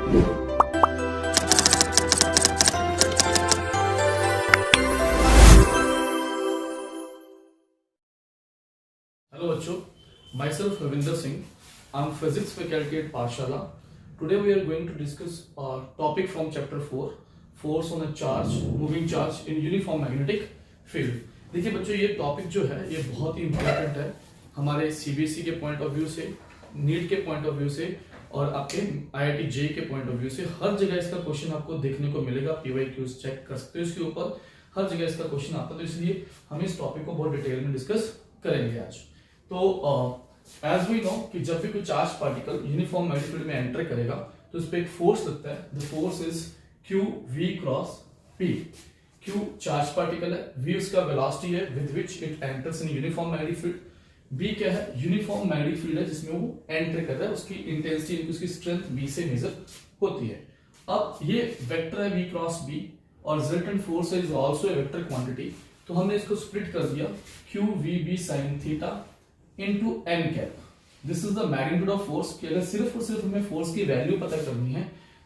Hello बच्चों, myself Ravinder Singh. I'm physics faculty at Pathshala. Today we are going to discuss a topic from chapter 4, force on a charge, moving charge in uniform magnetic field. देखिए बच्चों, ये topic जो है ये बहुत ही important है हमारे सीबीएसई के पॉइंट ऑफ व्यू से, नीट के पॉइंट ऑफ व्यू से और आपके आईआईटी जेईई के पॉइंट ऑफ व्यू से। हर जगह इसका क्वेश्चन आपको देखने को मिलेगा। पीवाईक्यूज चेक कर सकते हो इसके ऊपर, हर जगह इसका क्वेश्चन आता है। तो इसलिए हम इस टॉपिक को बहुत डिटेल में डिस्कस करेंगे आज। तो एज वी नो कि जब भी कोई charge particle uniform magnetic field में एंटर करेगा तो उस पर एक फोर्स लगता है। The force is Q V cross P. Q charge particle है, वी उसका वेलोसिटी है with which it enters in uniform magnetic field. B क्या है? यूनिफॉर्म मैग्नेटिक फील्ड है जिसमें वो एंटर कर रहा है। उसकी इंटेंसिटी, उसकी स्ट्रेंथ बी से मेजर होती है। अब ये वेक्टर है वी क्रॉस बी और resultant force is also a vector quantity. तो हमने इसको स्प्लिट कर दिया Q V B sine theta into n cap. This is the magnitude of force। कि अगर सिर्फ और सिर्फ हमें फोर्स की वैल्यू पता करनी है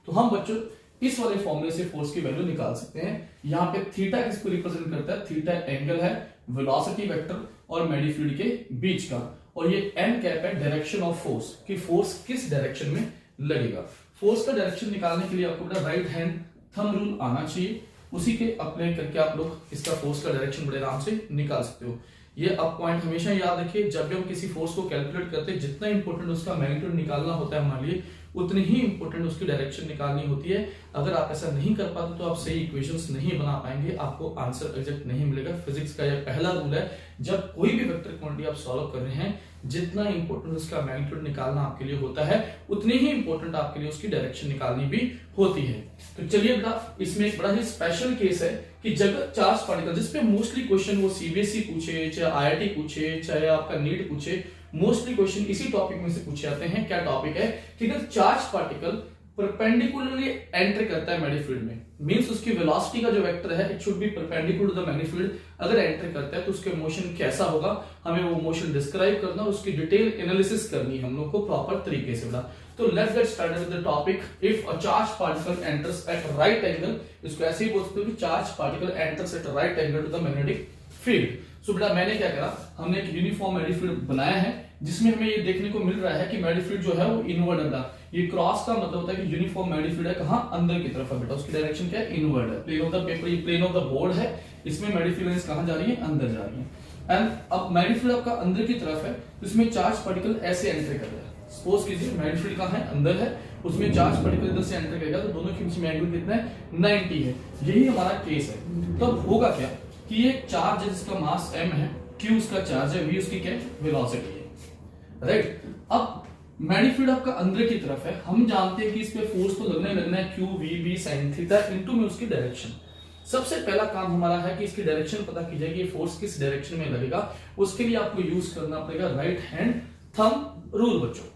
तो हम बच्चों इस वाले फॉर्मूले से फोर्स की वैल्यू निकाल सकते हैं। यहाँ पे थीटा किसको रिप्रेजेंट करता है? थीटा एंगल है वेलोसिटी वेक्टर और मैग्नेटिक फील्ड के बीच का, और ये n कैप है डायरेक्शन ऑफ फोर्स कि फोर्स किस डायरेक्शन में लगेगा। फोर्स का डायरेक्शन निकालने के लिए आपको बेटा राइट हैंड थंब रूल आना चाहिए। उसी के अप्लाई करके आप लोग इसका फोर्स का डायरेक्शन बड़े आराम से निकाल सकते हो। ये अब पॉइंट हमेशा याद रखिए, जब भी हम किसी फोर्स को कैलकुलेट करते हैं जितना इंपॉर्टेंट उसका मैग्नीट्यूड निकालना होता है हमारे लिए, उतनी ही इंपॉर्टेंट उसकी डायरेक्शन निकालनी होती है। अगर आप ऐसा नहीं कर पाते तो आप सही इक्वेशंस नहीं बना पाएंगे, आपको आंसर एग्जैक्ट नहीं मिलेगा। फिजिक्स का यह पहला रूल है, जब कोई भी वेक्टर क्वांटिटी आप सॉल्व कर रहे हैं, जितना इंपॉर्टेंट उसका मैग्नीट्यूड निकालना आपके लिए होता है उतनी ही इंपॉर्टेंट आपके लिए उसकी डायरेक्शन निकालनी भी होती है। तो चलिए बेटा, इसमें एक बड़ा ही स्पेशल केस है कि जब चार्ज पार्टिकल, जिसपे मोस्टली क्वेश्चन वो सीबीएसई पूछे, चाहे आईआईटी पूछे, चाहे आपका नीट पूछे, मोस्टली क्वेश्चन इसी टॉपिक में से पूछे जाते हैं। क्या टॉपिक है कि अगर चार्ज पार्टिकल परपेंडिकुलरली एंटर करता है मैग्नेटिक फील्ड में, मींस उसकी वेलोसिटी का जो वेक्टर है it should be perpendicular to the magnetic field. अगर एंटर करता है तो उसके मोशन कैसा होगा, हमें वो मोशन डिस्क्राइब करना, उसकी डिटेल एनालिसिस करनी है हम लोग को प्रॉपर तरीके से। तो let's get started with the topic. If a charge particle enters at right angle, इसको ऐसे ही बोल सकते हो कि charge particle enters at right angle to the magnetic field. So बेटा मैंने क्या करा, हमने एक यूनिफॉर्म मैग्नेटिक फील्ड बनाया है जिसमें हमें ये देखने को मिल रहा है कि मैग्नेटिक फील्ड जो है वो इनवर्ड है। ये क्रॉस का मतलब होता है कि यूनिफॉर्म मैग्नेटिक फील्ड है कहां? अंदर की तरफ है बेटा। उसकी डायरेक्शन क्या है? इनवर्ड है। प्लेन ऑफ द पेपर, ये प्लेन ऑफ द बोर्ड है, इसमें मैग्नेटिक फील्ड कहां जा रही है? अंदर जा रही है। एंड अब मैग्नेटिक फील्ड आपका अंदर की तरफ है, इसमें चार्ज पार्टिकल ऐसे एंटर कर रहा है। सपोज कीजिए मैग्नेटिक फील्ड कहां है? अंदर है, उसमें चार्ज पार्टिकल इधर से एंटर करेगा तो दोनों के बीच में एंगल कितना है? 90 है। यही हमारा केस है। तो अब होगा क्या कि ये चार्ज है जिसका मास m है, q उसका चार्ज है, v उसकी क्या है? वेलोसिटी है, राइट। अब मैग्नेटिक फील्ड आपका अंदर की तरफ है, हम जानते हैं कि इस पे फोर्स तो लगना है q v b sin theta into में उसकी डायरेक्शन। सबसे पहला काम हमारा है कि इसकी डायरेक्शन पता की जाएगी, फोर्स किस डायरेक्शन में लगेगा। उसके लिए आपको यूज करना पड़ेगा राइट हैंड थंब रूल बच्चों।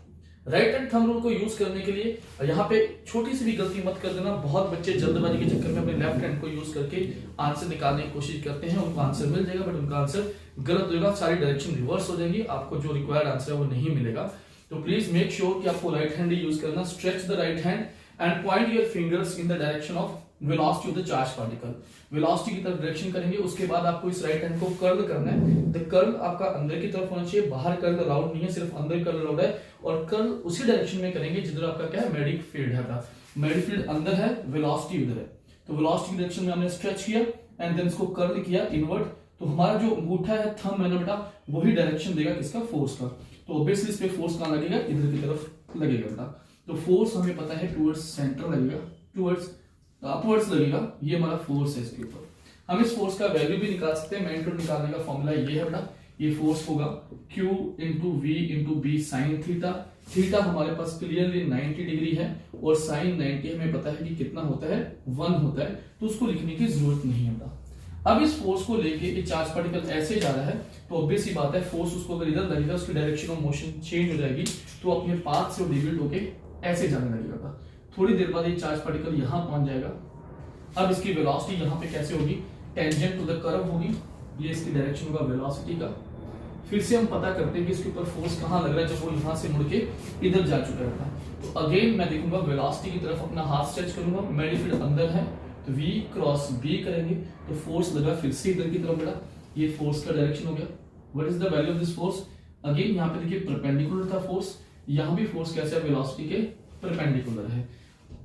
राइट हैंड थंब रूल को यूज करने के लिए यहाँ पे छोटी सी भी गलती मत कर देना। बहुत बच्चे जल्दबाजी के चक्कर में अपने लेफ्ट हैंड को यूज करके आंसर निकालने की कोशिश करते हैं, उनको आंसर मिल जाएगा बट उनका आंसर गलत होगा, सारी डायरेक्शन रिवर्स हो जाएगी, आपको जो रिक्वायर्ड आंसर है वो नहीं मिलेगा। तो प्लीज मेक श्योर कि आपको राइट हैंड यूज करना। Stretch the right hand and point your fingers in the direction of velocity of the charge particle. Velocity की तरफ डायरेक्शन करेंगे, उसके बाद आपको इस राइट हैंड को कर्ल करना है। द कर्ल आपका अंदर की तरफ होना चाहिए, बाहर कर्ल अलाउड नहीं है, सिर्फ अंदर कर्ल अलाउड है। और कर्ल उसी डायरेक्शन में करेंगे जिधर आपका क्या है? मैग्नेटिक फील्ड है। मैग्नेटिक फील्ड अंदर है, वेलोसिटी उधर है, तो वेलोसिटी की डायरेक्शन में हमने स्ट्रेच किया एंड देन इसको कर्ल किया इनवर्ड। तो हमारा जो अंगूठा है, थंब है ना बेटा, वही डायरेक्शन देगा किसका? फोर्स का। तो ऑब्वियसली इस पे फोर्स कहां लगेगा? इधर की तरफ लगेगा बेटा। तो फोर्स हमें पता है टुवर्ड्स सेंटर लगेगा, टुवर्ड्स अपवर्ड्स लगेगा, ये हमारा फोर्स है इसके ऊपर। हम इस फोर्स का वैल्यू भी निकाल सकते हैं। मैग्नीट्यूड निकालने का फॉर्मूला ये है बेटा, ये फोर्स होगा Q into V into B sine theta. Theta हमारे पास क्लियरली 90 डिग्री है और साइन 90 हमें पता है कि कितना होता है? 1 होता है, तो उसको लिखने की जरूरत नहीं है बेटा। अब इस फोर्स को लेके ये चार्ज पार्टिकल ऐसे जा रहा है तो ऑब्वियस सी बात है फोर्स उसको अगर इधर लगेगा उसकी डायरेक्शन ऑफ मोशन चेंज हो जाएगी, तो अपने पाथ से डिविएट होके ऐसे जाने लगेगा। थोड़ी देर बाद ये चार्ज पार्टिकल यहाँ पहुंच जाएगा। अब इसकी वेलोसिटी यहाँ पे कैसे होगी? टेंजेंट टू द कर्व होगी, ये इसकी डायरेक्शन होगा वेलोसिटी का। फिर से हम पता करते हैं कि इसके ऊपर फोर्स कहाँ लग रहा है जब वो यहाँ से मुड़ के इधर जा चुका है। तो अगेन मैं देखूंगा वेलोसिटी की तरफ अपना हाथ स्ट्रेच करूंगा, मेरी फील्ड अंदर है तो v क्रॉस b करेंगे तो फोर्स लगा फिर से इधर की तरफ बेटा, ये फोर्स का डायरेक्शन हो गया। What is the value of this force? Again यहाँ पे देखिए परपेंडिकुलर था फोर्स, यहाँ भी फोर्स कैसे है वेलोसिटी के परपेंडिकुलर है।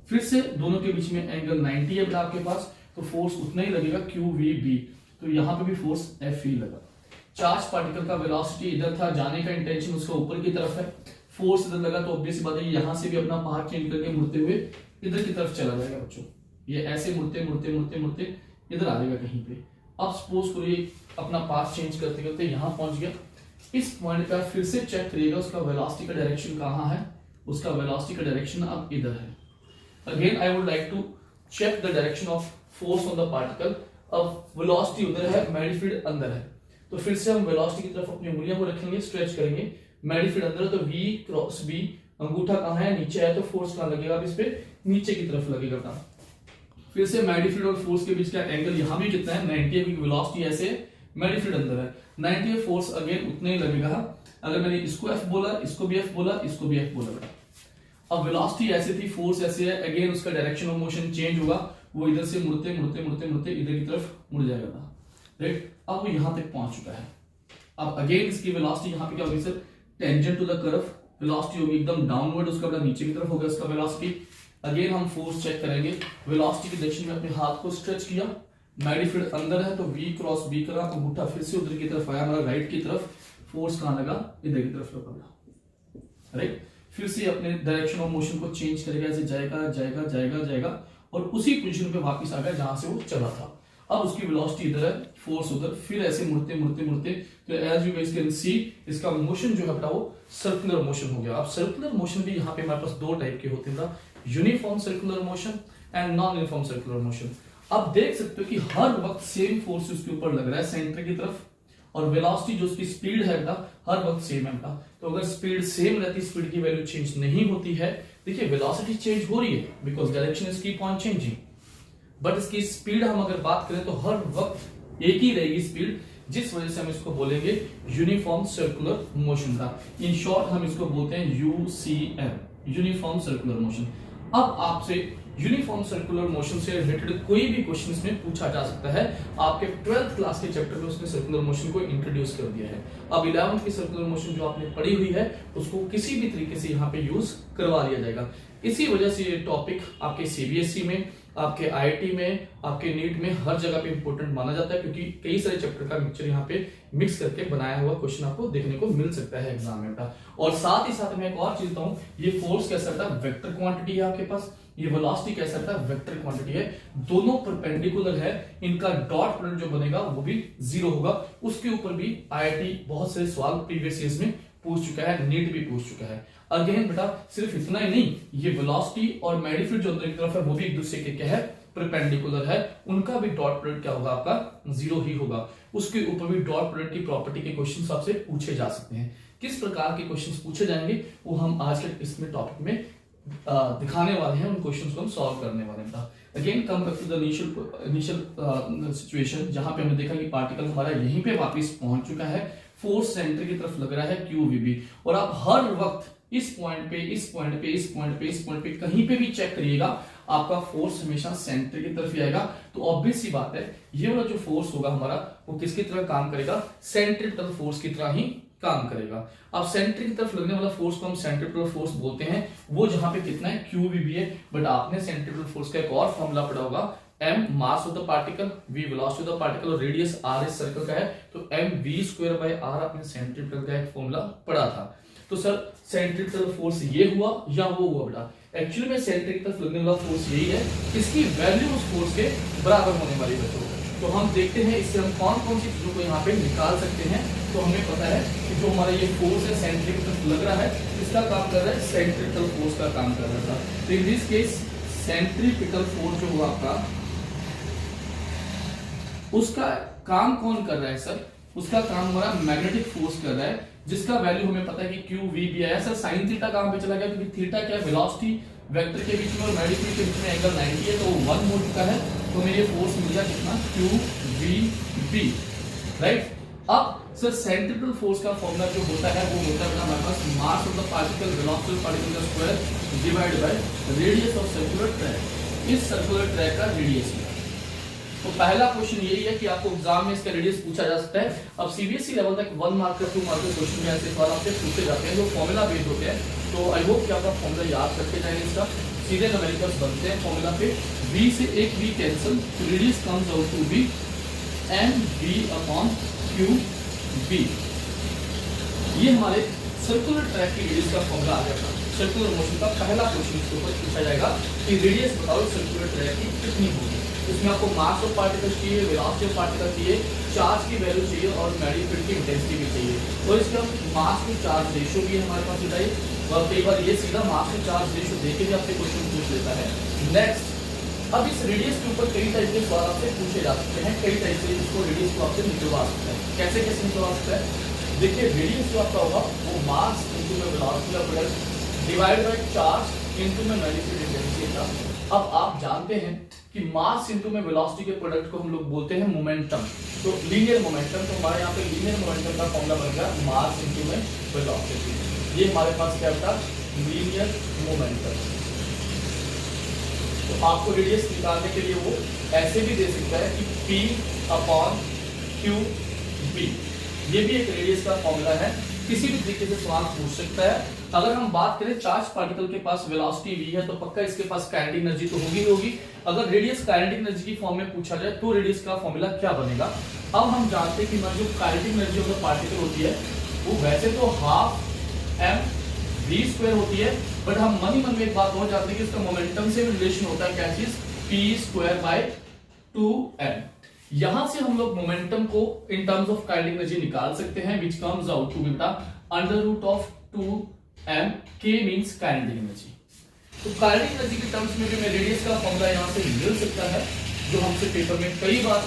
फिर से दोनों के बीच में एंगल 90 है बेटा आपके पास, तो फोर्स उतना ही लगेगा QVB, तो यहाँ पे भी फोर्स FE लगा। चार्ज पार्टिकल का वेलोसिटी इधर था, जाने का इंटेंशन उसका ऊपर की तरफ है, फोर्स इधर लगा तो ऑब्वियस बात है यहाँ से भी अपना पाथ चेंज करके मुड़ते हुए इधर की तरफ चला जाएगा बच्चों, ये ऐसे मुड़ते मुड़ते मुड़ते मुड़ते इधर आ जाएगा कहीं पे। अब सपोज करिए अपना पाथ चेंज करते करते यहाँ पहुंच गया, इस पॉइंट पे फिर से चेक करिएगा उसका वेलोसिटी का डायरेक्शन कहाँ है, उसका वेलोसिटी का डायरेक्शन अब इधर है। Again I would like to check the direction of force on the particle. अब वेलोसिटी उधर है, मेरी फील्ड अंदर है, तो फिर से हम वेलोसिटी की तरफ अपनी उंगलियों को रखेंगे, स्ट्रेच करेंगे, मेरी फील्ड अंदर है तो v क्रॉस b, अंगूठा कहाँ है नीचे है तो फोर्स कहाँ लगेगा, अब इस पे नीचे की तरफ लगेगा था। फिर से मेरी फील्ड और फोर्स के बीच का एंगल यहाँ भी कितना है 90 है, क्योंकि वेलोसिटी ऐसे मेरी फील्ड अंदर है 90 है, फोर्स अगेन उतना ही लगेगा। अगर मैंने इसको F बोला, इसको भी F बोला, इसको भी F बोला। अब वेलोसिटी ऐसे थी, फोर्स ऐसे है, अगेन उसका डायरेक्शन ऑफ मोशन चेंज होगा, वो इधर से मुड़ते मुड़ते मुड़ते मुड़ते इधर की तरफ मुड़ जाएगा, राइट। अब वो यहां तक पहुंच चुका है। अब अगेन इसकी वेलोसिटी यहाँ पे क्या होगी sir, tangent to the curve velocity होगी एकदम डाउनवर्ड, उसका बड़ा नीचे की तरफ होगा इसका वेलोसिटी। अगेन हम फोर्स चेक करेंगे, वेलोसिटी की डायरेक्शन में अपने हाथ को स्ट्रेच किया, मेरी फील्ड अंदर है तो v क्रॉस b करा, अंगूठा फिर से उधर की तरफ आया, हमारा राइट की तरफ, फोर्स कहां लगा, इधर की तरफ लगा, राइट। फिर से अपने डायरेक्शन ऑफ मोशन को चेंज करेगा, ऐसे जाएगा जाएगा जाएगा जाएगा और उसी पोजीशन पे वापस आ गया जहां से वो चला था। अब उसकी वेलोसिटी इधर है, फोर्स उधर, फिर ऐसे मुड़ते मुड़ते मुड़ते, तो as you guys can see इसका मोशन जो है बेटा वो सर्कुलर मोशन हो गया। अब सर्कुलर मोशन भी यहाँ पे हमारे पास दो टाइप के होते हैं, uniform circular motion and non uniform circular motion. आप देख सकते हो कि हर वक्त सेम फोर्स उसके ऊपर लग रहा है सेंटर की तरफ, और वेलोसिटी जो उसकी स्पीड है बेटा हर वक्त सेम है बेटा। तो अगर स्पीड सेम रहती, स्पीड की वैल्यू चेंज नहीं होती है, देखिए वेलोसिटी चेंज हो रही है because direction is keep on changing, but इसकी स्पीड हम अगर बात करें तो हर वक्त एक ही रहेगी स्पीड, जिस वजह से हम इसको बोलेंगे यूनिफॉर्म सर्कुलर मोशन का। इन शॉर्ट हम इसको बोलते हैं यूसीएम, यूनिफॉर्म सर्कुलर मोशन। अब आपसे यूनिफॉर्म सर्कुलर मोशन से रिलेटेड कोई भी क्वेश्चन इसमें पूछा जा सकता है। आपके 12th क्लास के चैप्टर में उसने सर्कुलर मोशन को इंट्रोड्यूस कर दिया है। अब 11th की सर्कुलर मोशन जो आपने पढ़ी हुई है उसको किसी भी तरीके से यहाँ पे यूज करवा लिया जाएगा। इसी वजह से ये टॉपिक आपके सीबीएसई में, आपके आईआईटी में, आपके नीट में हर जगह पे इंपॉर्टेंट माना जाता है, क्योंकि कई सारे चैप्टर का मिक्सचर यहाँ पे मिक्स करके बनाया हुआ क्वेश्चन आपको देखने को मिल सकता है एग्जाम में। और साथ ही साथ मैं एक और चीज बताऊं, ये फोर्स कैसा था, वेक्टर क्वांटिटी है आपके पास, ये वेलोसिटी कैसा था, वेक्टर क्वांटिटी है, दोनों परपेंडिकुलर है, इनका डॉट प्रोडक्ट जो बनेगा वो भी जीरो होगा। उसके ऊपर भी आईआईटी बहुत सारे सवाल प्रीवियस ईयर्स में पूछ चुका है, नीट भी पूछ चुका है। अगेन बेटा सिर्फ इतना ही नहीं, ये वेलोसिटी और मेडिफिट जो अंदर की तरफ है वो भी एक दूसरे के क्या है, परपेंडिकुलर है, उनका भी डॉट प्रोडक्ट क्या होगा, आपका जीरो ही होगा। उसके ऊपर भी डॉट प्रोडक्ट की प्रॉपर्टी के क्वेश्चंस आपसे पूछे जा सकते हैं। किस प्रकार के क्वेश्चंस पूछे जाएंगे वो हम आज के इसमें टॉपिक में दिखाने वाले हैं, उन क्वेश्चंस को हम सॉल्व करने वाले हैं। Again come back to the initial situation, जहां पे हमने देखा कि पार्टिकल हमारा यहीं पे वापस पहुंच चुका है, फोर्स सेंटर की तरफ लग रहा है QVB, और आप हर वक्त इस पॉइंट पे इस पॉइंट पे इस पॉइंट पे इस पॉइंट पे कहीं पे भी चेक करिएगा, आपका फोर्स हमेशा सेंटर की तरफ ही आएगा। तो ऑब्वियस सी बात है, ये वाला जो फोर्स होगा हमारा वो किसकी तरह काम करेगा, सेंट्रिपिटल फोर्स की तरह ही काम करेगा। अब सेंटर की तरफ लगने वाला फोर्स को हम सेंट्रिपिटल फोर्स बोलते हैं, वो जहां पे कितना है QVB है। बट आपने सेंट्रिपिटल फोर्स का एक और फॉर्मूला पढ़ा होगा, m mass of the particle, v velocity of the particle और रेडियस r इस सर्कल का है, तो mv²/r आपने सेंट्रिपिटल का एक फॉर्मूला पढ़ा था। तो सर सेंट्रिपिटल फोर्स ये हुआ या वो हुआ बेटा, एक्चुअली में सेंटर की तरफ लगने वाला फोर्स यही है, इसकी वैल्यू उस फोर्स के बराबर होने वाली बच्चों। तो हम देखते हैं इससे हम कौन कौन सी चीजों को यहाँ पे निकाल सकते हैं। तो हमें पता है कि जो हमारा ये फोर्स है सेंटर की तरफ लग रहा है, इसका काम कर रहा है सेंट्रिपिटल फोर्स का काम कर रहा था। तो in this case centripetal force जो हुआ आपका, उसका काम कौन कर रहा है सर, उसका काम हमारा मैग्नेटिक फोर्स कर रहा है, जिसका वैल्यू हमें पता है कि QVB है। सर साइन थीटा कहां पे चला गया, क्योंकि थीटा क्या है, वेलोसिटी वेक्टर के बीच में और मेडिफिट के बीच में एंगल 90 है, तो वो 1 हो चुका है, तो मेरे फोर्स मिल गया कितना, QVB, राइट। अब सर सेंट्रिपिटल फोर्स का फॉर्मूला जो होता है वो होता है हमारे पास mass of the particle, velocity of particle का square divide by radius of circular track, इस सर्कुलर ट्रैक का रेडियस है। तो पहला क्वेश्चन यही है कि आपको एग्जाम में इसका रेडियस पूछा जा सकता है। अब सीबीएसई लेवल तक 1 मार्क का 2 मार्क के क्वेश्चन में ऐसे सवाल आपसे पूछे जाते हैं जो फॉर्मूला बेस्ड होते हैं। तो आई होप कि आपका फॉर्मूला याद करके जाएंगे, इसका सीधे न्यूमेरिकल्स बनते हैं फॉर्मूला पे। v से एक v cancel, radius comes out to be M v upon Q B. ये हमारे सर्कुलर ट्रैक की रेडियस का फॉर्मूला आ गया था। सर्कुलर मोशन का पहला क्वेश्चन इसके ऊपर पूछा जाएगा कि रेडियस बताओ सर्कुलर ट्रैक की कितनी होगी। इसमें आपको मास ऑफ पार्टिकल चाहिए, वेलोसिटी ऑफ पार्टिकल चाहिए, चार्ज की वैल्यू चाहिए और मैग्नीट्यूड की इंटेंसिटी भी चाहिए। और इसके हम मास टू चार्ज रेशियो भी हमारे पास बताइए, और कई बार ये सीधा मास टू चार्ज रेशियो देके भी आपसे क्वेश्चन पूछ लेता है। नेक्स्ट, अब इस रेडियस के ऊपर कई टाइप के सवाल आपसे पूछे जा सकते हैं, कई टाइप से इसको रेडियस को आपसे निकलवा सकते हैं। कैसे कैसे निकलवा सकता है? देखिए, रेडियस जो आपका होगा वो मास इनटू में वेलोसिटी का product divide by charge into में मैग्नीट्यूड इंटेंसिटी का। अब आप जानते हैं कि मास इनटू में वेलोसिटी के प्रोडक्ट को हम लोग बोलते हैं मोमेंटम। तो लीनियर मोमेंटम, तो हमारे यहाँ पे लीनियर मोमेंटम का फॉर्मूला बन गया मास इनटू में वेलोसिटी। ये हमारे पास क्या था? Linear momentum. तो आपको रेडियस निकालने के लिए वो ऐसे भी दे सकता है कि P अपॉन क्यू बी। ये भी एक रेडियस का फॉर्मूला है, किसी भी तरीके से सवाल पूछ सकता है। अगर हम बात करें चार्ज पार्टिकल के पास वेलोसिटी v है तो पक्का इसके पास काइनेटिक एनर्जी तो होगी ही होगी। अगर रेडियस काइनेटिक एनर्जी की फॉर्म में पूछा जाए तो रेडियस का फॉर्मूला क्या बनेगा? अब हम जानते हैं कि जो kinetic energy of the particle होती है वो वैसे तो हाफ m v स्क्वायर होती है, बट हम मन ही मन में एक बात हो जाती है कि इसका मोमेंटम से रिलेशन होता है, क्या चीज? p square by 2m। यहां से हम लोग मोमेंटम को in terms of kinetic energy निकाल सकते हैं, व्हिच कम्स आउट टू बेटा under root of 2m, k means kinetic energy. तो काइनेटिक एनर्जी के टर्म्स में भी मैं रेडियस का फॉर्मूला यहां से मिल सकता है, जो हमसे पेपर में कई बार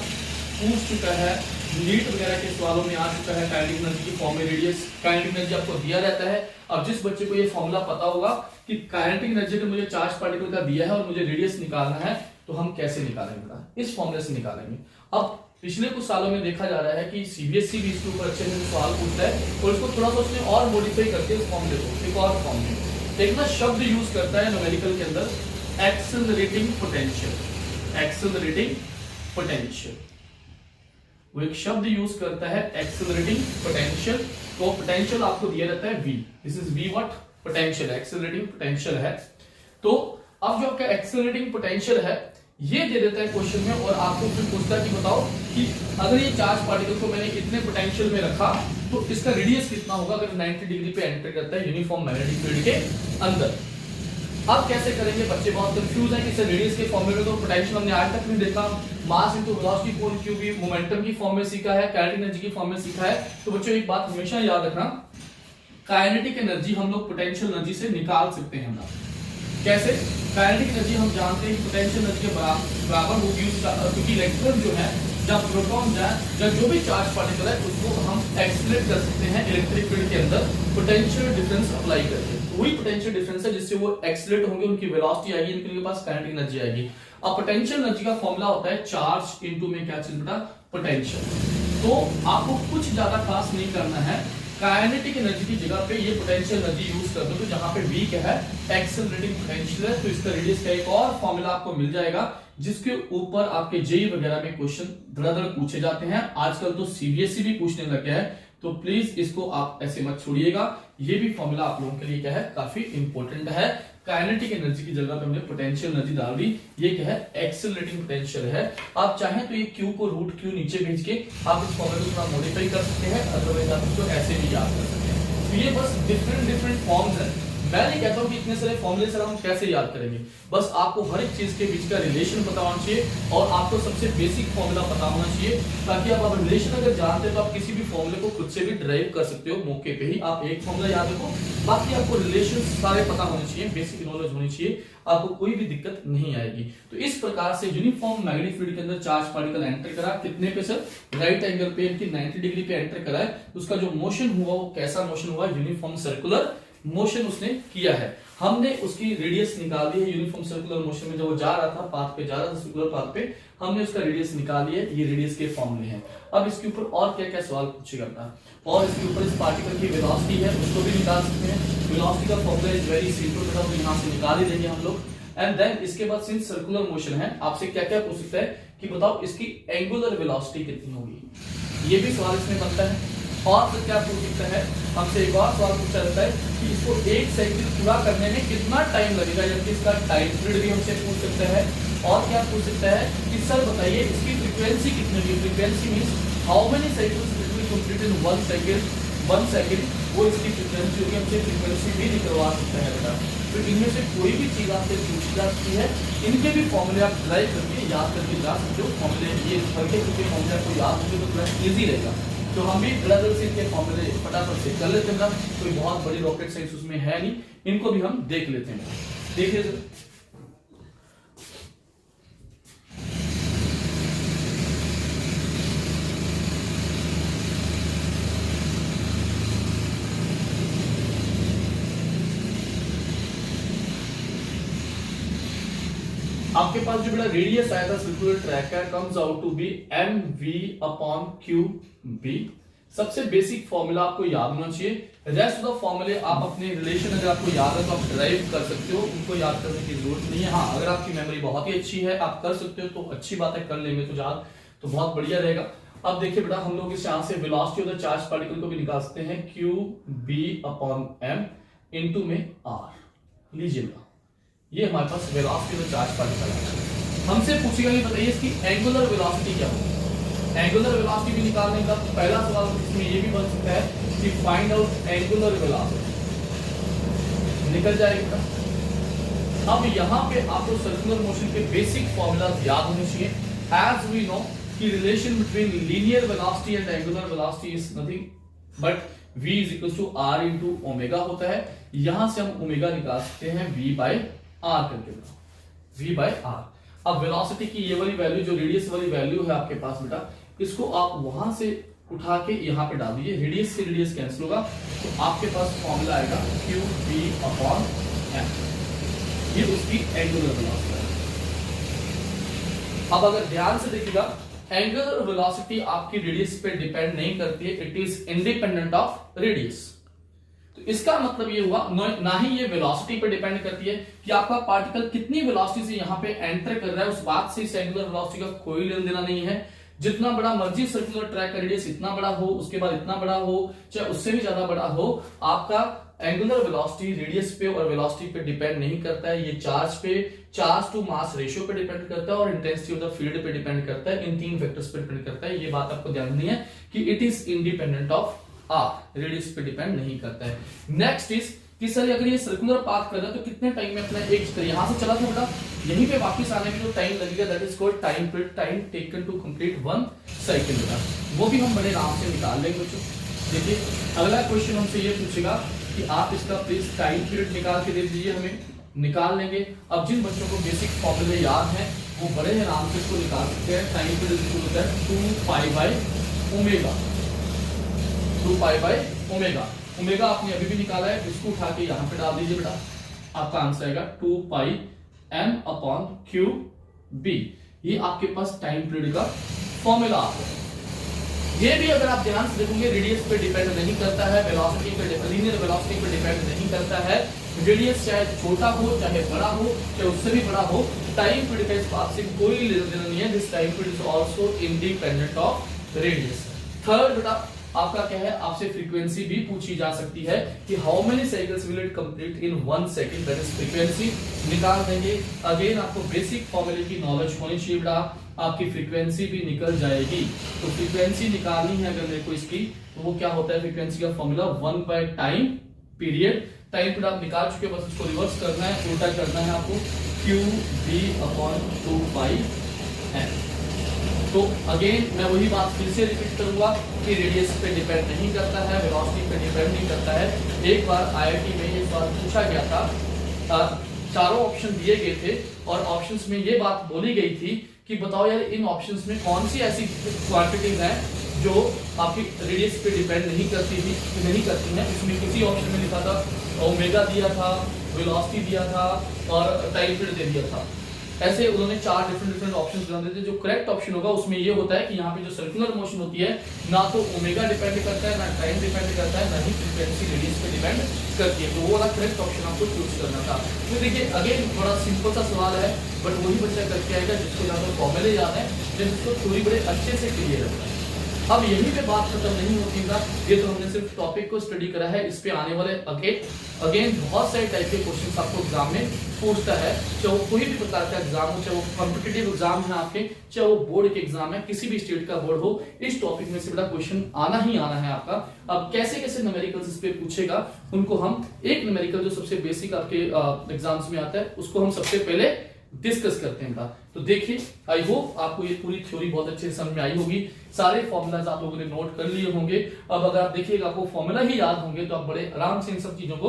पूछ चुका है, नीट वगैरह के सवालों में आ चुका है। काइनेटिक एनर्जी की फॉर्म में रेडियस काइनेटिक एनर्जी आपको दिया रहता है। अब जिस बच्चे को ये फॉर्मूला पता होगा कि काइनेटिक एनर्जी तो मुझे चार्ज पार्टिकल का दिया है और मुझे रेडियस निकालना है, तो हम कैसे निकालेंगे? इस फॉर्मूले से निकालेंगे। अब पिछले कुछ सालों में देखा जा रहा है कि सीबीएसई भी इसके ऊपर अच्छे से सवाल पूछता है और इसको थोड़ा सा उसने और मॉडिफाई करके इस फॉर्मूले को एक और फॉर्म में एक ना शब्द यूज करता है न्यूमेरिकल के अंदर, एक्सेलरेटिंग पोटेंशियल। एक्सेलरेटिंग पोटेंशियल, वो एक शब्द यूज करता है एक्सेलरेटिंग पोटेंशियल। तो पोटेंशियल आपको दिया रहता है v, this is v what? Potential, accelerating potential है। तो अब जो आपका एक्सेलरेटिंग पोटेंशियल है ये दे देता है क्वेश्चन में, और आपको फिर पूछता है कि बताओ कि अगर ये चार्ज पार्टिकल को मैंने इतने पोटेंशियल में रखा तो इसका रेडियस कितना होगा अगर 90 डिग्री पे एंटर करता है यूनिफॉर्म मैग्नेटिक फील्ड के अंदर। अब कैसे करेंगे? बच्चे बहुत कंफ्यूज हैं कि सर रेडियस के फॉर्मूले में तो पोटेंशियल हमने आज तक नहीं देखा, mass into velocity upon Q B, momentum की फॉर्म में सीखा है, काइनेटिक एनर्जी की फॉर्म में सीखा है। तो बच्चों एक बात हमेशा याद रखना, काइनेटिक एनर्जी हम लोग पोटेंशियल एनर्जी से निकाल सकते हैं। कैसे? काइनेटिक एनर्जी हम जानते हैं कि पोटेंशियल एनर्जी के बराबर होगी, क्योंकि इलेक्ट्रॉन जो है जब प्रोटॉन जाए, जब जो भी चार्ज पार्टिकल है उसको हम एक्सीलरेट कर सकते हैं इलेक्ट्रिक फील्ड के अंदर पोटेंशियल डिफरेंस अप्लाई करके। वही पोटेंशियल डिफरेंस है जिससे वो एक्सीलरेट होंगे, उनकी वेलोसिटी आएगी, इनके पास काइनेटिक एनर्जी आएगी। अब पोटेंशियल एनर्जी का फॉर्मूला होता है चार्ज इनटू में क्या चीज बेटा? पोटेंशियल। तो आपको कुछ ज्यादा खास नहीं करना है, काइनेटिक एनर्जी की जगह पे ये पोटेंशियल एनर्जी यूज कर दो, तो जहां पे v क्या है? एक्सेलरेटिंग पोटेंशियल है। तो इसका रेडियस का एक और फॉर्मूला आपको मिल जाएगा, जिसके ऊपर आपके जेईई वगैरह में क्वेश्चन धड़ाधड़ पूछे जाते हैं। आजकल तो सीबीएसई भी पूछने लग गया है, तो प्लीज इसको आप ऐसे मत छोड़िएगा। ये भी फॉर्मूला आप लोगों के लिए क्या है? काफी इंपॉर्टेंट है। काइनेटिक एनर्जी की जगह पे हमने पोटेंशियल एनर्जी डाल दी, ये क्या है? एक्सेलरेटिंग पोटेंशियल है। आप चाहें तो ये Q को रूट Q नीचे भेज के आप इस फॉर्मूले को थोड़ा मॉडिफाई कर सकते हैं, अदरवाइज आप इसको ऐसे भी याद कर सकते हैं। तो ये बस डिफरेंट फॉर्म्स है। मैं नहीं कहता हूं कि इतने सारे फॉर्मूले सर हम कैसे याद करेंगे, बस आपको हर एक चीज के बीच का रिलेशन पता होना चाहिए और आपको सबसे बेसिक फॉर्मूला पता होना चाहिए, ताकि आप रिलेशन अगर जानते हैं तो आप किसी भी फॉर्मूले को खुद से भी ड्राइव कर सकते हो। मौके पे ही आप एक फॉर्मूला याद रखो, बाकी आपको रिलेशन सारे पता होने चाहिए, बेसिक नॉलेज होनी चाहिए, आपको कोई भी दिक्कत नहीं आएगी। तो इस प्रकार से यूनिफॉर्म मैग्नेटिक फील्ड के अंदर चार्ज पार्टिकल एंटर करा, कितने पे सर? राइट एंगल पे, 90 डिग्री पे एंटर करा है। उसका जो मोशन हुआ वो कैसा मोशन हुआ? यूनिफॉर्म सर्कुलर मोशन उसने किया है, हमने उसकी रेडियस निकाल दी है यूनिफॉर्म सर्कुलर मोशन में, जब वो जा रहा था पाथ पे जा रहा था सर्कुलर पाथ पे, हमने उसका रेडियस निकाल लिया, ये रेडियस के फॉर्मूले हैं। अब इसके ऊपर और क्या क्या सवाल पूछेगा बेटा, और इसके ऊपर इस पार्टिकल की वेलोसिटी है उसको भी निकाल सकते हैं, वेलोसिटी का फॉर्मूला इज वेरी सिंपल बेटा, तो यहाँ से निकाल ही देंगे हम लोग। एंड देन इसके बाद सिंस सर्कुलर मोशन है आपसे क्या क्या पूछ सकता है कि बताओ इसकी एंगुलर वेलोसिटी कितनी होगी, ये भी सवाल इसमें बनता है। और फिर क्या पूछ सकता है, हमसे एक और सवाल पूछा जाता है कि इसको एक साइकिल पूरा करने में कितना टाइम लगेगा, जबकि इसका टाइम पीरियड भी हमसे पूछ सकता है। और क्या पूछ सकता है कि सर बताइए इसकी फ्रीक्वेंसी कितनी होगी, frequency means how many cycles it will complete in 1 second, वो इसकी फ्रीक्वेंसी होगी, हमसे फ्रीक्वेंसी भी निकलवा सकता है बेटा। तो इनमें से कोई भी चीज आपसे पूछी जा सकती है, इनके भी फॉर्मूले आप ड्राइव करके याद करके जा सकते हो। फॉर्मूले ये हल्के फुल्के फॉर्मूले आपको याद होंगे तो थोड़ा इजी रहेगा, तो हम भी ब्रदर से इनके फॉर्मूले फटाफट से कर लेते हैं, कोई बहुत बड़ी रॉकेट साइंस उसमें है नहीं, इनको भी हम देख लेते हैं। देखिए आपके पास जो बड़ा रेडियस आया था सर्कुलर ट्रैक का comes out to be mv/qb। सबसे बेसिक फॉर्मूला आपको याद होना चाहिए, रेस्ट ऑफ द फॉर्मूले आप अपने रिलेशन अगर आपको याद है तो आप ड्राइव कर सकते हो, उनको याद करने की जरूरत नहीं है। हाँ अगर आपकी मेमोरी बहुत ही अच्छी है आप कर सकते हो तो अच्छी बात है, कर लेंगे तो याद तो बहुत बढ़िया रहेगा। अब देखिए बेटा हम लोग इस यहाँ से velocity of the charge particle को भी निकाल सकते हैं, qb/m इनटू में r लीजिए बेटा, ये हमारे पास वेलोसिटी ऑफ चार्ज पार्टिकल है। हमसे पूछेगा ये बताइए इसकी एंगुलर वेलोसिटी क्या होगी, एंगुलर वेलोसिटी भी निकालने का पहला सवाल इसमें ये भी बन सकता है कि फाइंड आउट एंगुलर वेलोसिटी, निकल जाएगा। अब यहाँ पे आपको सर्कुलर मोशन के बेसिक फॉर्मूलाज याद होने चाहिए। एज वी नो कि relation between linear velocity and angular velocity is nothing but v is equal to r into omega होता है। यहां से हम ओमेगा निकाल सकते हैं v/r करके, v/r। अब वेलोसिटी की ये वाली वैल्यू जो रेडियस वाली वैल्यू है आपके पास बेटा, इसको आप वहां से उठा के यहां पे डाल दीजिए, रेडियस से रेडियस कैंसिल होगा तो आपके पास फॉर्मूला आएगा qb/m, ये उसकी एंगुलर वेलोसिटी है। अब अगर ध्यान से देखिएगा एंगुलर वेलोसिटी आपकी रेडियस पे डिपेंड नहीं करती है, it is independent of radius. तो इसका मतलब ये हुआ ना ही ये वेलोसिटी पे डिपेंड करती है कि आपका पार्टिकल कितनी वेलोसिटी से यहाँ पे एंटर कर रहा है, उस बात से इस एंगुलर वेलोसिटी का कोई लेना देना नहीं है। जितना बड़ा मर्जी सर्कुलर ट्रैक का रेडियस इतना बड़ा हो, उसके बाद इतना बड़ा हो, चाहे उससे भी ज्यादा बड़ा हो, आपका एंगुलर वेलोसिटी रेडियस पे और वेलोसिटी पे डिपेंड नहीं करता है। ये चार्ज पे, चार्ज टू मास रेशियो पे डिपेंड करता है और इंटेंसिटी ऑफ द फील्ड पे डिपेंड करता है, इन तीन फैक्टर्स पे डिपेंड करता है। ये बात आपको ध्यान रखनी है कि it is independent of R, radius पे डिपेंड नहीं करता है। नेक्स्ट इज कि सर अगर ये सर्कुलर पाथ कर रहा है तो कितने टाइम में अपना एक यहां से चला था बेटा, यहीं पे वापस आने में जो टाइम लगेगा that is called time period, time taken to complete 1 cycle बेटा, वो भी हम बड़े आराम से निकाल लेंगे बच्चों। देखिए अगला क्वेश्चन हमसे ये पूछेगा कि आप इसका प्लीज टाइम पीरियड निकाल के दे दीजिए, हमें निकाल लेंगे। अब जिन बच्चों को बेसिक फॉर्मूले याद हैं वो बड़े आराम से इसको निकाल सकते हैं। टाइम पीरियड होता है 2π/ओमेगा, 2π/ओमेगा। ओमेगा आपने अभी भी निकाला है, इसको उठा के यहां पे डाल दीजिए बेटा, आपका आंसर आएगा 2πm/qb। ये आपके पास टाइम पीरियड का फॉर्मूला आ गया। ये भी अगर आप ध्यान से देखोगे रेडियस पे डिपेंड नहीं करता है, वेलोसिटी पे, लीनियर वेलोसिटी पे डिपेंड नहीं करता है। रेडियस चाहे छोटा हो चाहे बड़ा हो चाहे उससे भी बड़ा हो, टाइम पीरियड का इस बात से कोई लेना देना नहीं है। This time period is also independent of radius. Third बेटा आपका क्या है, आपसे फ्रीक्वेंसी भी पूछी जा सकती है कि how many cycles will it complete in 1 second, that is frequency निकाल देंगे। अगेन आपको बेसिक फॉर्मूले की नॉलेज होनी चाहिए बेटा, आपकी फ्रीक्वेंसी भी निकल जाएगी। तो फ्रीक्वेंसी निकालनी है अगर मेरे को इसकी, तो वो क्या होता है फ्रीक्वेंसी का फॉर्मूला 1/टाइम पीरियड। टाइम पीरियड आप निकाल चुके, बस इसको रिवर्स करना है, उल्टा करना है आपको, qb/2πm। तो अगेन मैं वही बात फिर से रिपीट करूंगा कि रेडियस पे डिपेंड नहीं करता है, वेलोसिटी पे डिपेंड नहीं करता है। एक बार आईआईटी में ये सवाल पूछा गया था, चारों ऑप्शन दिए गए थे और ऑप्शंस में ये बात बोली गई थी कि बताओ यार इन ऑप्शंस में कौन सी ऐसी क्वांटिटीज हैं जो आपकी रेडियस पे डिपेंड नहीं करती हैं। इसमें किसी ऑप्शन में लिखा था ओमेगा दिया था, वेलोसिटी दिया था और टाइम पीरियड दे दिया था। ऐसे उन्होंने 4 डिफरेंट ऑप्शंस बना देते। जो करेक्ट ऑप्शन होगा उसमें ये होता है कि यहाँ पे जो सर्कुलर मोशन होती है ना तो ओमेगा डिपेंड करता है, ना टाइम डिपेंड करता है, ना ही फ्रीक्वेंसी रेडियस पे डिपेंड करती है। तो वो वाला करेक्ट ऑप्शन आपको चूज करना था। तो देखिए अगेन बड़ा सिंपल सा सवाल है, बट वही बच्चा करके आएगा जिसको ज्यादा फॉर्मूले याद है, जिसको थोड़ी बड़े अच्छे से क्लियर है। अब यहीं पे बात खत्म नहीं होती है, ये तो हमने सिर्फ टॉपिक को स्टडी करा है। इस पे आने वाले अगेन बहुत सारे टाइप के क्वेश्चंस आपको एग्जाम में पूछता है, चाहे वो कोई भी प्रकार का एग्जाम हो, चाहे वो कॉम्पिटिटिव एग्जाम है आपके, चाहे वो बोर्ड के एग्जाम है, किसी भी स्टेट का बोर्ड हो, इस टॉपिक में से बड़ा क्वेश्चन आना ही आना है आपका। अब कैसे कैसे न्यूमेरिकल्स इस पे पूछेगा, उनको हम एक न्यूमेरिकल जो सबसे बेसिक आपके एग्जाम्स में आता है उसको हम सबसे पहले डिस्कस करते हैं। तो देखिए आई होप आपको ये पूरी थ्योरी बहुत अच्छे से समझ में आई होगी। सारे फॉर्मूलाज आप लोगों ने नोट कर लिए होंगे। अब अगर आप देखिएगा आपको फॉर्मूला ही याद होंगे तो आप बड़े आराम से इन सब चीजों को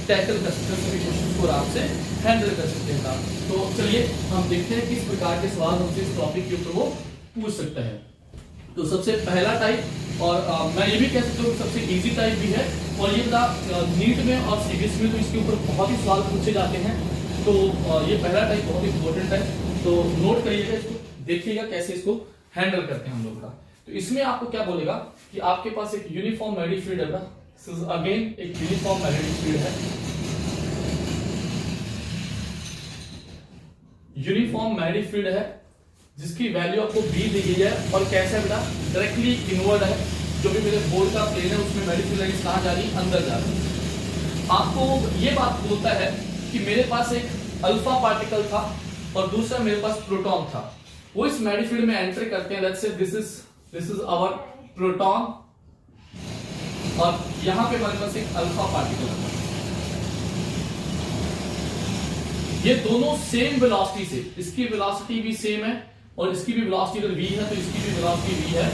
टैकल कर सकते हैं, सभी क्वेश्चंस को आराम से हैंडल कर सकते हैं। तो चलिए हम देखते हैं किस प्रकार के सवाल हमसे इस टॉपिक के ऊपर वो पूछ सकता है। तो सबसे पहला टाइप, और मैं ये भी कह सकता हूँ सबसे इजी टाइप भी है, और ये नीट में और सीबीएसई में तो इसके ऊपर बहुत ही सवाल पूछे जाते हैं। तो ये पहला टाइप बहुत इंपॉर्टेंट है, तो नोट करिएगा इसको, देखिएगा कैसे इसको हैंडल करते हैं हम लोग का। तो इसमें आपको क्या बोलेगा कि आपके पास एक यूनिफॉर्म मैग्नेटिक फील्ड है, अगेन एक यूनिफॉर्म मैग्नेटिक फील्ड है, यूनिफॉर्म मैग्नेटिक फील्ड है जिसकी वैल्यू आपको बी दी गई है, और कैसा है बेटा, डायरेक्टली इनवर्ड है। जो भी मेरे बोर्ड का प्लेन है उसमें मैग्नेटिक फील्ड लाइंस कहां जा रही है, अंदर जा रही है। आपको ये बात बोलता है कि मेरे पास एक अल्फा पार्टिकल था और दूसरा मेरे पास प्रोटॉन था, वो इस मैग्नेटिक फील्ड में एंटर करते हैं। Let's say this is our proton, और यहां पे हमारे पास एक अल्फा पार्टिकल है। ये दोनों सेम वेलोसिटी से, इसकी वेलोसिटी भी सेम है और इसकी भी वेलोसिटी अगर v है तो इसकी भी वेलोसिटी v है,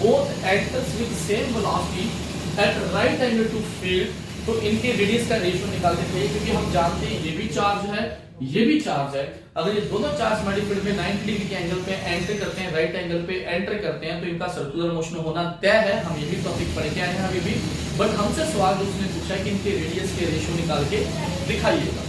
both enters with same velocity at right angle to field. तो इनके रेडियस का रेशियो निकालते थे, क्योंकि हम जानते हैं ये भी चार्ज है, ये भी चार्ज है। अगर ये दोनों चार्ज मैग्नेटिक फील्ड में 90 डिग्री के एंगल पे एंटर करते हैं, राइट एंगल पे एंटर करते हैं, तो इनका सर्कुलर मोशन होना तय है। हम ये भी टॉपिक पढ़ के आए हैं अभी भी, बट हमसे सवाल जो उसने पूछा है कि इनके रेडियस के रेशियो निकाल के दिखाइएगा,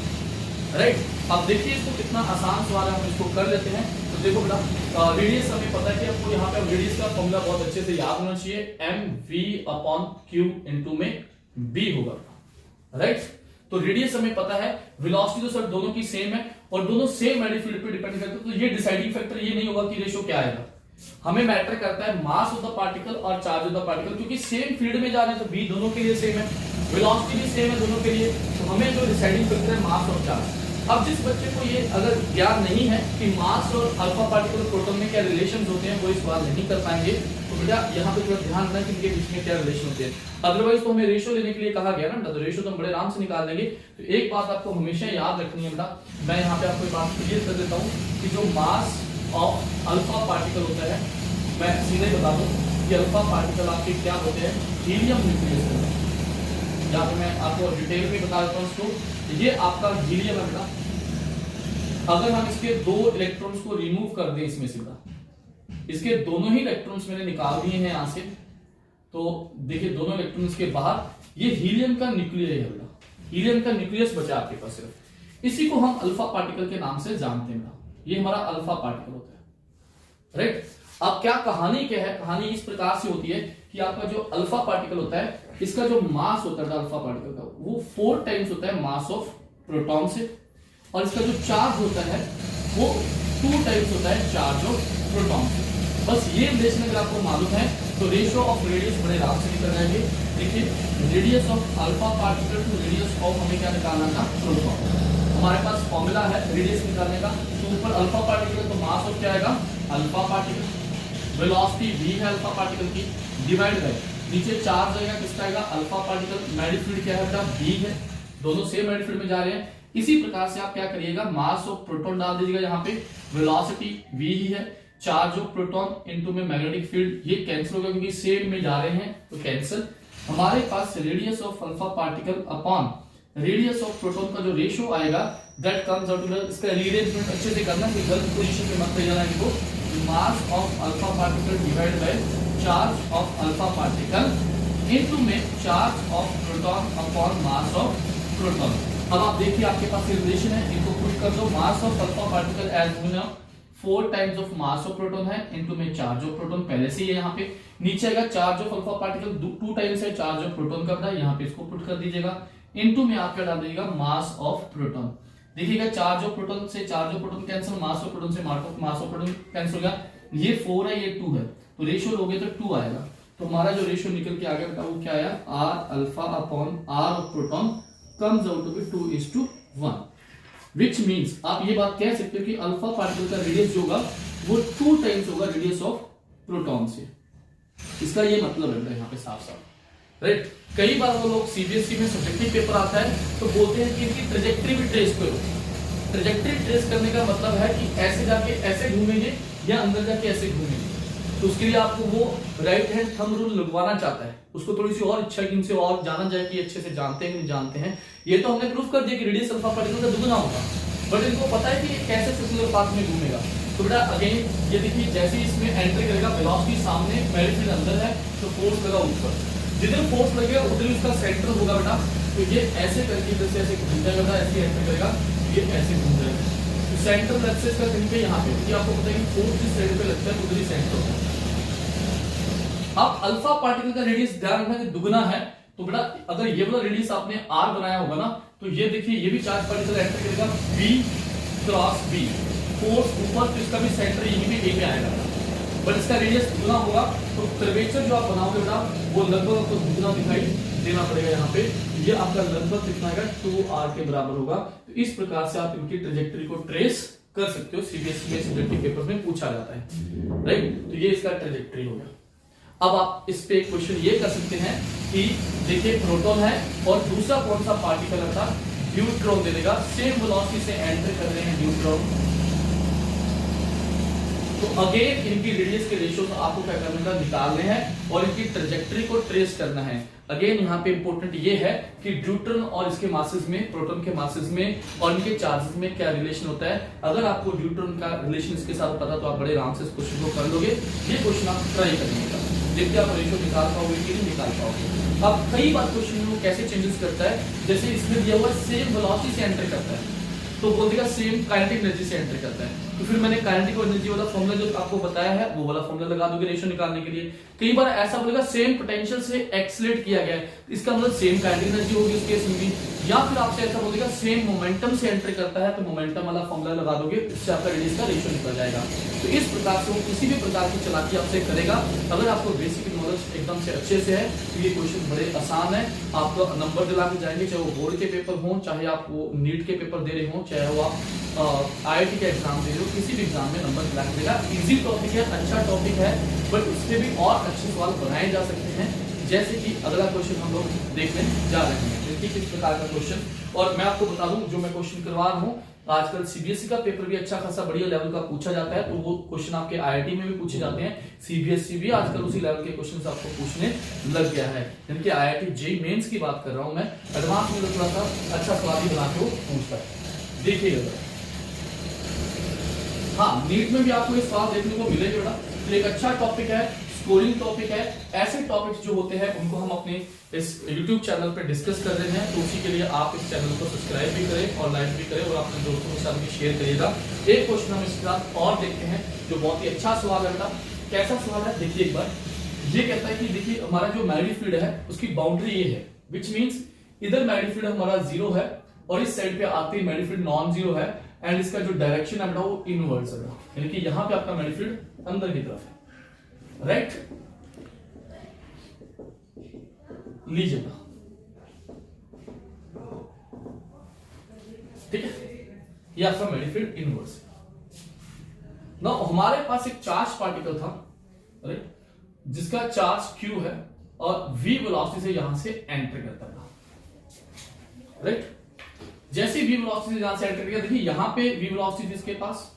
राइट। अब देखिए इसको कितना आसान सवाल है, हम इसको कर लेते हैं। तो देखो बेटा, रेडियस हमें पता है कि आपको यहाँ पे रेडियस का फॉर्मूला बहुत अच्छे से याद होना चाहिए, mv/q इनटू में b होगा, राइट। तो रेडियस हमें पता है, वेलोसिटी तो सर दोनों की सेम है और दोनों सेम मैग्नेटिक फील्ड पे डिपेंड करते हैं। तो ये डिसाइडिंग फैक्टर ये नहीं होगा कि रेशियो क्या आएगा, हमें मैटर करता है मास ऑफ द पार्टिकल और चार्ज ऑफ द पार्टिकल, क्योंकि सेम फील्ड में जा रहे हैं तो b दोनों के लिए सेम है, वेलोसिटी भी सेम है दोनों के लिए। तो हमें जो डिसाइडिंग फैक्टर है मास और चार्ज। अब जिस बच्चे को ये अगर ज्ञान नहीं है कि मास और अल्फा पार्टिकल और प्रोटॉन में क्या रिलेशन होते हैं, वो इस सवाल नहीं कर पाएंगे। तो बेटा यहाँ पे थोड़ा ध्यान रखना कि इनके बीच में क्या रिलेशन होते हैं। अदरवाइज तो हमें रेशियो लेने के लिए कहा गया ना, तो रेशियो तो हम बड़े आराम से निकाल देंगे। तो एक बात आपको हमेशा याद रखनी है बेटा, मैं यहाँ पे आपको एक बात क्लियर कर देता हूँ कि जो मास ऑफ अल्फा पार्टिकल होता है, मैं सीधे बता दूं कि अल्फा पार्टिकल आपके क्या होते हैं, हीलियम न्यूक्लियस होते हैं। यहाँ पे मैं आपको डिटेल में बता देता हूँ इसको। ये आपका हीलियम है बेटा, अगर हम इसके 2 इलेक्ट्रॉन्स को रिमूव कर दें इसमें से, इसके दोनों ही इलेक्ट्रॉन्स मैंने निकाल दिए हैं यहाँ से, तो देखिए दोनों इलेक्ट्रॉन्स के बाहर ये हीलियम का न्यूक्लियस है बेटा, हीलियम का न्यूक्लियस बचा आपके पास सिर्फ। इसी को हम अल्फा पार्टिकल के नाम से जानते हैं, ये हमारा अल्फा पार्टिकल होता है, राइट। अब क्या कहानी क्या है, कहानी इस प्रकार से होती है कि आपका जो अल्फा पार्टिकल होता है, इसका जो मास होता है अल्फा पार्टिकल का, वो 4 टाइम्स होता है मास ऑफ प्रोटॉन से, और इसका जो चार्ज होता है वो 2 टाइम्स होता है चार्ज ऑफ प्रोटॉन से। बस ये रिलेशन अगर आपको मालूम है तो रेशियो ऑफ रेडियस बड़े आराम से निकल जाएंगे। देखिए radius of alpha particle to radius of हमें क्या निकालना था, प्रोटॉन। हमारे पास फॉर्मूला है रेडियस निकालने का, तो ऊपर अल्फा पार्टिकल तो मास ऑफ क्या आएगा, अल्फा पार्टिकल, वेलोसिटी v है अल्फा पार्टिकल की, डिवाइड बाय नीचे चार्ज आएगा किसका आएगा, अल्फा पार्टिकल। मैग्नेटिक फील्ड क्या है बेटा, b है, दोनों सेम मैग्नेटिक फील्ड में जा रहे हैं। इसी प्रकार से आप क्या करिएगा, मास ऑफ प्रोटॉन डाल दीजिएगा यहाँ पे, वेलोसिटी v ही है, चार्ज ऑफ प्रोटॉन इनटू में मैग्नेटिक फील्ड, ये कैंसिल होगा क्योंकि सेम में जा रहे हैं तो कैंसिल। हमारे पास radius of alpha particle upon radius of proton का जो रेशियो आएगा दैट कम्स आउट टू, इसका रीअरेंजमेंट अच्छे से करना कि गलत पोजीशन पे मत ले जाना इनको। Mass of alpha particle divide by charge of alpha particle into में charge of proton upon mass of proton. अब आप देखिए आपके पास रिलेशन है, इनको पुट कर दो। Mass of alpha particle as given 4 times of mass of proton है इनटू में चार्ज ऑफ प्रोटॉन पहले से ही है यहाँ पे। नीचे आएगा charge of alpha particle 2 times है चार्ज ऑफ प्रोटॉन का, यहाँ पे इसको पुट कर दीजिएगा। इनटू में आप क्या डाल दीजिएगा मास ऑफ प्रोटॉन। देखिएगा चार्ज ऑफ प्रोटॉन से charge of proton cancel, mass of proton से मास ऑफ प्रोटॉन कैंसिल हो गया। ये 4 है ये 2 है, तो रेशियो लोगे तो 2 आएगा। तो हमारा जो रेशियो निकल के आ गया बेटा वो क्या आया, R alpha upon R of proton comes out to be 2:1, which means आप ये बात कह सकते हो कि अल्फा पार्टिकल का रेडियस जो होगा वो 2 टाइम्स होगा रेडियस ऑफ प्रोटॉन से। इसका ये मतलब है यहाँ पे साफ साफ, राइट। कई बार वो लोग सीबीएसई में सब्जेक्टिव पेपर आता है तो बोलते हैं कि इनकी ट्रेजेक्टरी भी ट्रेस करो। ट्रेजेक्टरी ट्रेस करने का मतलब है कि ऐसे जाके ऐसे घूमेंगे या अंदर जाके ऐसे घूमेंगे, तो उसके लिए आपको वो राइट हैंड थंब रूल लगवाना चाहता है। उसको थोड़ी सी और इच्छा कि इनसे और जाना जाए कि अच्छे से जानते हैं कि नहीं जानते हैं। ये तो हमने प्रूफ कर दिया कि रेडियस अल्फा पार्टिकल का दुगना होगा, बट इनको पता है कि ये कैसे सर्कुलर पाथ में घूमेगा। तो बेटा अगेन ये देखिए जैसे ही इसमें एंटर करेगा, वेलोसिटी सामने, मैग्नेटिक फील्ड अंदर है, तो फोर्स लगा ऊपर, जिधर फोर्स लगेगा उधर ही उसका सेंटर होगा बेटा। तो ये ऐसे करके इधर से ऐसे घूम जाएगा, ऐसे एंटर करेगा, ये ऐसे घूम जाएगा। तो सेंटर एक्सिस का कहीं पे यहाँ पे, क्योंकि आपको पता है कि फोर्स जिस साइड पे लगता है उधर ही सेंटर होता है। अब अल्फा पार्टिकल का रेडियस ध्यान रखना कि दुगना है, तो बेटा अगर ये वाला रेडियस आपने आर बनाया होगा ना, तो ये देखिए ये भी चार्ज पार्टिकल एंटर करेगा बी क्रॉस बी, फोर्स ऊपर, तो इसका भी सेंटर यहीं पे ए पे आएगा, बट इसका रेडियस दुगना होगा। तो कर्वेचर जो आप बनाओगे बेटा वो लगभग आपको दुगना दिखाई देना पड़ेगा यहाँ पे। ये आपका लगभग कितना आएगा 2r के बराबर होगा। तो इस प्रकार से आप इनकी ट्रेजेक्टरी को ट्रेस कर सकते हो, सीबीएसई में सब्जेक्टिव पेपर में पूछा जाता है, राइट। तो ये इसका ट्रेजेक्टरी हो गया। अब आप इस पे क्वेश्चन ये कर सकते हैं कि देखिए प्रोटॉन है और दूसरा कौन सा पार्टिकल था, न्यूट्रॉन दे देगा, सेम वेलोसिटी से एंटर कर रहे हैं न्यूट्रॉन। तो अगेन इनकी रेडियस के रेशियो आपको क्या करना है, निकालने हैं और इनकी ट्रेजेक्टरी को ट्रेस करना है। अगेन यहाँ पे इंपॉर्टेंट ये है कि न्यूट्रॉन और इसके मासेस में, प्रोटॉन के मासेस में और इनके चार्जेस में क्या रिलेशन होता है। अगर आपको न्यूट्रॉन का रिलेशन इसके साथ पता तो आप बड़े आराम से इस क्वेश्चन को कर लोगे। ये क्वेश्चन आप ट्राई करेंगे, देखिए आप रेशियो निकाल पाओगे कि नहीं निकाल पाओगे। अब कई बार क्वेश्चन में वो कैसे चेंजेस करता है, जैसे इसमें दिया हुआ सेम वेलोसिटी से एंटर करता है तो बोल देगा सेम काइनेटिक एनर्जी से एंटर करता है, तो फिर मैंने काइनेटिक एनर्जी वाला फॉर्मूला जो आपको बताया है वो वाला फॉर्मूला लगा दोगे रेशियो निकालने के लिए। कई बार ऐसा बोलेगा सेम पोटेंशियल से एक्सीलरेट किया गया है, इसका मतलब सेम काइनेटिक एनर्जी होगी उस केस में भी। या फिर आपसे ऐसा बोलेगा सेम मोमेंटम से एंटर करता है, तो मोमेंटम वाला फॉर्मूला लगा दोगे, इससे आपका रेडियस का रेशियो निकल जाएगा। तो इस प्रकार से वो किसी भी प्रकार की चालाकी आपसे करेगा। अगर आपको बेसिक नॉलेज एकदम से अच्छे से है तो ये क्वेश्चन बड़े आसान है, आपको नंबर दिला के जाएंगे, चाहे वो बोर्ड के पेपर हो, चाहे आप वो नीट के पेपर दे रहे हो, चाहे वो आप IIT का एग्जाम दे रहे हो, किसी भी एग्जाम में नंबर दिला के देगा। इजी टॉपिक है, अच्छा टॉपिक है, बट उससे भी और अच्छे सवाल बनाए जा सकते हैं। जैसे कि अगला क्वेश्चन हम लोग देखने जा रहे हैं, देखिए किस प्रकार का क्वेश्चन। और मैं आपको बता दूं जो मैं क्वेश्चन करवा रहा हूं, आजकल सीबीएसई का पेपर भी अच्छा खासा बढ़िया लेवल का पूछा जाता है, तो वो क्वेश्चन आपके आईआईटी में भी पूछे जाते हैं। सीबीएसई भी आजकल उसी लेवल के क्वेश्चन आपको पूछने लग गया है, यानी कि आईआईटी जेईई मेंस की बात कर रहा हूं मैं। एडवांस में थोड़ा सा अच्छा सवाल ही बना के वो पूछता है, देखिएगा। हाँ, नीट में भी आपको ये सवाल देखने को मिलेगा बेटा। तो एक अच्छा टॉपिक है, स्कोरिंग टॉपिक है। ऐसे टॉपिक्स जो होते हैं उनको हम अपने इस YouTube चैनल पे डिस्कस कर रहे हैं, तो उसी के लिए आप इस चैनल को सब्सक्राइब भी करें और लाइक भी करें और अपने दोस्तों के साथ भी शेयर करिएगा। एक क्वेश्चन हम इसके साथ और देखते हैं जो बहुत ही अच्छा सवाल है बेटा। कैसा सवाल है देखिए एक बार। ये कहता है कि देखिए हमारा जो मैग्नेटिक फील्ड है उसकी बाउंड्री ये है, विच मीन्स इधर मैग्नेटिक फील्ड हमारा 0 है और इस साइड पे आते ही मैग्नेटिक फील्ड नॉन जीरो है, एंड इसका जो डायरेक्शन है बेटा वो इनवर्स है, यानी कि यहाँ पे आपका मैग्नेटिक फील्ड अंदर की तरफ है, राइट। लीजिएगा, ठीक है, ये आपका मैग्नेटिक फील्ड इनवर्स है। ना हमारे पास एक चार्ज पार्टिकल था, राइट, जिसका चार्ज Q है और v वेलोसिटी से यहां से एंटर करता था, राइट। जैसे v वेलोसिटी से यहां से एंटर किया, देखिए यहां पे v वेलोसिटी थी इसके पास,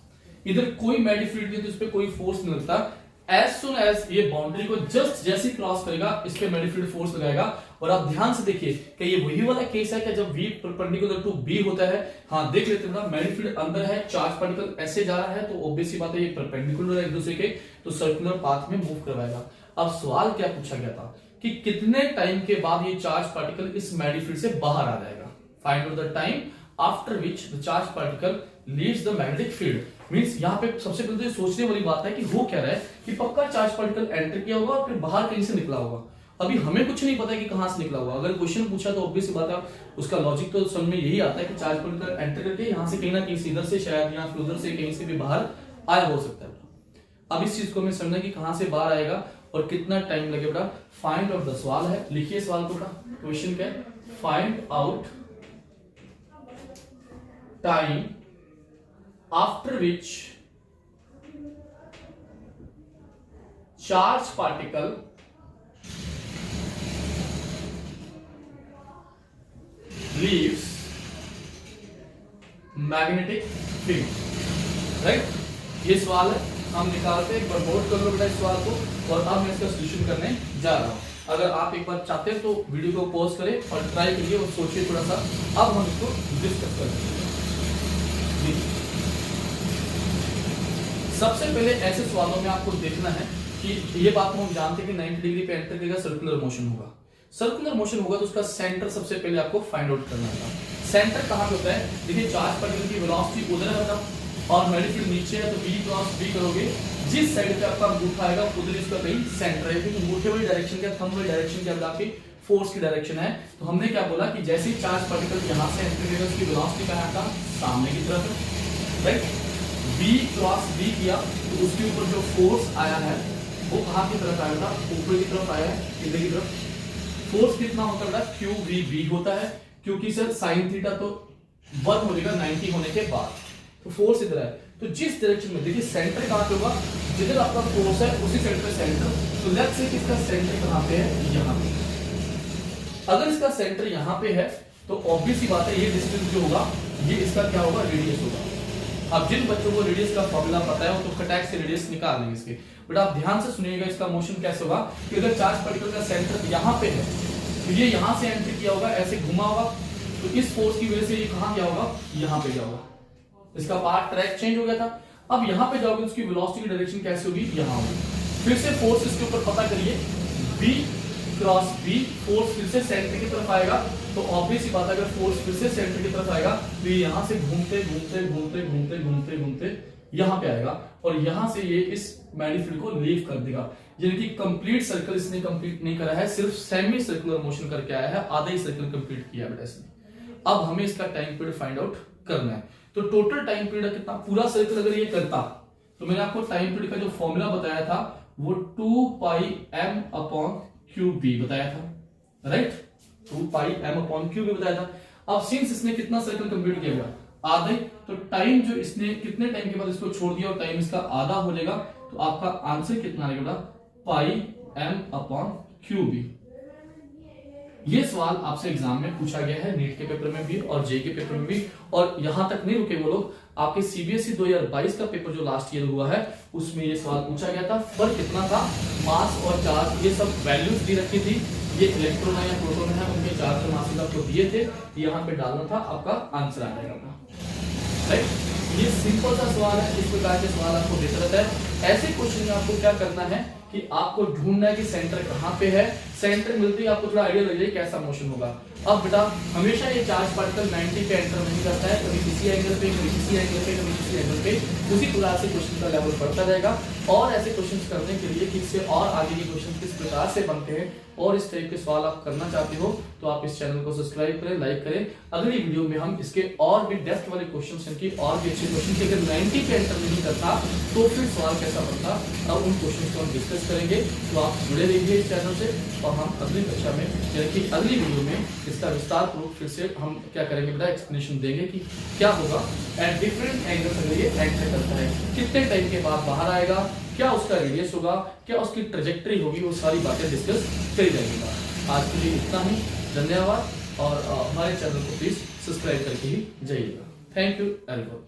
इधर कोई मैग्नेटिक फील्ड नहीं, तो इस पे कोई फोर्स नहीं लगता। एज सुन एज ये बाउंड्री को जस्ट जैसे क्रॉस करेगा, इस पे मैग्नेटिक फील्ड फोर्स लगाएगा और आप ध्यान से देखिए कि ये वही वाला केस है कि जब v परपेंडिकुलर टू b होता है। हाँ देख लेते हैं ना, मैग्नेटिक फील्ड अंदर है, चार्ज पार्टिकल ऐसे जा रहा है, तो ऑब्वियस सी बात है ये परपेंडिकुलर है एक दूसरे के, तो सर्कुलर पाथ में मूव करवाएगा। अब सवाल क्या पूछा गया था कि कितने टाइम के बाद ये चार्ज पार्टिकल इस मैग्नेटिक फील्ड से बाहर आ जाएगा। Find out the time after which the charge particle leaves the magnetic field. Means यहाँ पे सबसे पहले तो ये सोचने वाली बात है कि हो क्या रहा है कि पक्का चार्ज पार्टिकल एंटर किया होगा और फिर बाहर कहीं से निकला होगा। अभी हमें कुछ नहीं पता है कि कहां से निकला होगा। अगर क्वेश्चन पूछा तो ऑब्वियस बात है उसका लॉजिक तो समझ में यही आता है कि चार्ज पार्टिकल एंटर करके यहाँ से कहीं ना कहीं इधर से शायद या फिर उधर से कहीं से भी बाहर आया हो सकता है। अब इस चीज को हमें समझना कि कहां से बाहर आएगा और कितना टाइम लगेगा बेटा। फाइंड आउट द सवाल है, लिखिए सवाल को बेटा। क्वेश्चन क्या है, find out time after which charge particle leaves magnetic field, right. ये सवाल है, हम निकालते हैं, एक बार नोट कर लो बेटा इस सवाल को, और अब मैं इसका सॉल्यूशन करने जा रहा हूं। अगर आप एक बार चाहते हैं तो वीडियो को पॉज करें और ट्राई करिए और सोचिए थोड़ा सा। अब हम इसको डिस्कस करेंगे। सबसे पहले ऐसे सवालों में आपको देखना है कि ये बात हम जानते हैं कि 90 डिग्री पे एंटर करेगा, सर्कुलर मोशन होगा। सर्कुलर मोशन होगा तो उसका सेंटर सबसे पहले आपको फाइंड आउट करना होगा। सेंटर कहां पे होता है, देखिए चार्ज पार्टिकल की वेलोसिटी उधर है और मैग्नेटिक फील्ड नीचे है, तो b क्रॉस b करोगे, जिस साइड पे आपका अंगूठा आएगा उधर इसका कहीं सेंटर है। क्योंकि अंगूठे वाली डायरेक्शन क्या, थंब वाली डायरेक्शन क्या आपकी फोर्स की डायरेक्शन है। तो हमने क्या बोला कि जैसे ही चार्ज पार्टिकल यहां से एंटर करेगा उसकी वेलोसिटी कहां का, सामने की तरफ है, राइट। b क्रॉस b किया तो उसके ऊपर जो फोर्स आया है वो कहां की तरफ आया था, ऊपर की तरफ आया है, इधर की तरफ। फोर्स कितना होता है, QVB होता है, क्योंकि सर साइन थीटा तो 1 हो जाएगा 90 होने के बाद, तो फोर्स इधर है। तो जिस डायरेक्शन में देखिए सेंटर कहां पे होगा, जिधर आपका फोर्स है उसी साइड पे सेंटर। तो लेट्स से इसका सेंटर कहां पे है, यहां पे। अगर इसका सेंटर यहां पे है तो ऑब्वियस ही बात है ये डिस्टेंस जो होगा ये इसका क्या होगा, रेडियस होगा। अब जिन बच्चों को रेडियस का फॉर्मूला पता है वो तो फटाक से रेडियस निकाल लेंगे इसके, बट आप ध्यान से सुनिएगा इसका मोशन कैसे होगा कि अगर चार्ज पार्टिकल का सेंटर यहां पे है तो ये यहां से एंटर किया होगा, ऐसे घुमा होगा, तो इस फोर्स की वजह से ये कहां गया होगा, यहां पे गया होगा। इसका पाथ ट्रैक चेंज हो गया था। अब यहां पे जाओगे उसकी वेलोसिटी की डायरेक्शन कैसे होगी, यहां होगी। फिर से फोर्स इसके ऊपर पता करिए, b क्रॉस b, फोर्स फिर से सेंटर की तरफ आएगा, तो ऑब्वियस ही बात है अगर फोर्स फिर से सेंटर की तरफ आएगा तो ये यहां से घूमते घूमते घूमते घूमते घूमते घूमते यहां पे आएगा और यहां से ये इस मैग्नेटिक फील्ड को लीव कर देगा। यानी कि कंप्लीट सर्कल इसने कंप्लीट नहीं करा है, सिर्फ सेमी सर्कुलर मोशन करके आया है, आधा ही सर्कल कंप्लीट किया बेटा इसने। अब हमें इसका टाइम पीरियड फाइंड आउट करना है। तो टोटल टाइम पीरियड कितना, पूरा सर्कल अगर ये करता तो मैंने आपको टाइम पीरियड का जो फॉर्मूला बताया था वो 2πm/qb बताया था, राइट। 2πm/qb बताया था। अब सिंस इसने कितना सर्कल कंप्लीट किया, आधा, तो टाइम जो इसने कितने टाइम के बाद इसको छोड़ दिया और टाइम इसका आधा हो जाएगा, तो आपका आंसर कितना आएगा, πm/qb। ये सवाल आपसे एग्जाम में पूछा गया है, नीट के पेपर में भी और जे के पेपर में भी। और यहां तक नहीं रुके वो लोग, आपके सीबीएसई 2022 का पेपर जो लास्ट ईयर हुआ है उसमें ये सवाल पूछा गया था। फर्क कितना था, मास और चार्ज, ये सब वैल्यूज दी रखी थी, ये इलेक्ट्रॉन है या प्रोटॉन है, उनके चार्ज और मास आपको दिए थे, यहाँ पे डालना था, आपका आंसर आ जाएगा, राइट। ये सिंपल सा सवाल है, इस प्रकार के सवाल आपको देता रहता है। ऐसे क्वेश्चन में आपको क्या करना है कि आपको ढूंढना है कि सेंटर कहां पे है। सेंटर मिलते ही आपको थोड़ा आइडिया लग जाए कैसा मोशन होगा। अब बेटा हमेशा ये चार्ज पार्टिकल 90 पे एंटर नहीं करता है, कभी किसी एंगल पे, कभी किसी एंगल पे, कभी किसी एंगल पे, उसी प्रकार से क्वेश्चन का लेवल बढ़ता जाएगा। और ऐसे क्वेश्चन करने के लिए किससे और आगे के क्वेश्चन किस प्रकार से बनते हैं और इस टाइप के सवाल आप करना चाहते हो तो आप इस चैनल को सब्सक्राइब करें, लाइक करें। अगली वीडियो में हम इसके और भी डेप्थ वाले क्वेश्चन की और भी अच्छे क्वेश्चन की, अगर 90 पे एंटर नहीं करता तो फिर सवाल कैसा बनता, अब उन क्वेश्चन को हम डिस्कस करेंगे। तो आप जुड़े रहिए इस चैनल से और हम अगली कक्षा में यानी कि अगली वीडियो में इसका विस्तार पूर्वक फिर से हम क्या करेंगे बेटा, एक्सप्लेनेशन देंगे कि क्या होगा एट डिफरेंट एंगल से ये एंटर करता है, कितने टाइम के बाद बाहर आएगा, क्या उसका रेडियस होगा, क्या उसकी ट्रेजेक्टरी होगी, वो सारी बातें डिस्कस करी जाएगी। आज के लिए इतना ही, धन्यवाद। और हमारे चैनल को प्लीज सब्सक्राइब करके ही जाइएगा। Thank you everyone.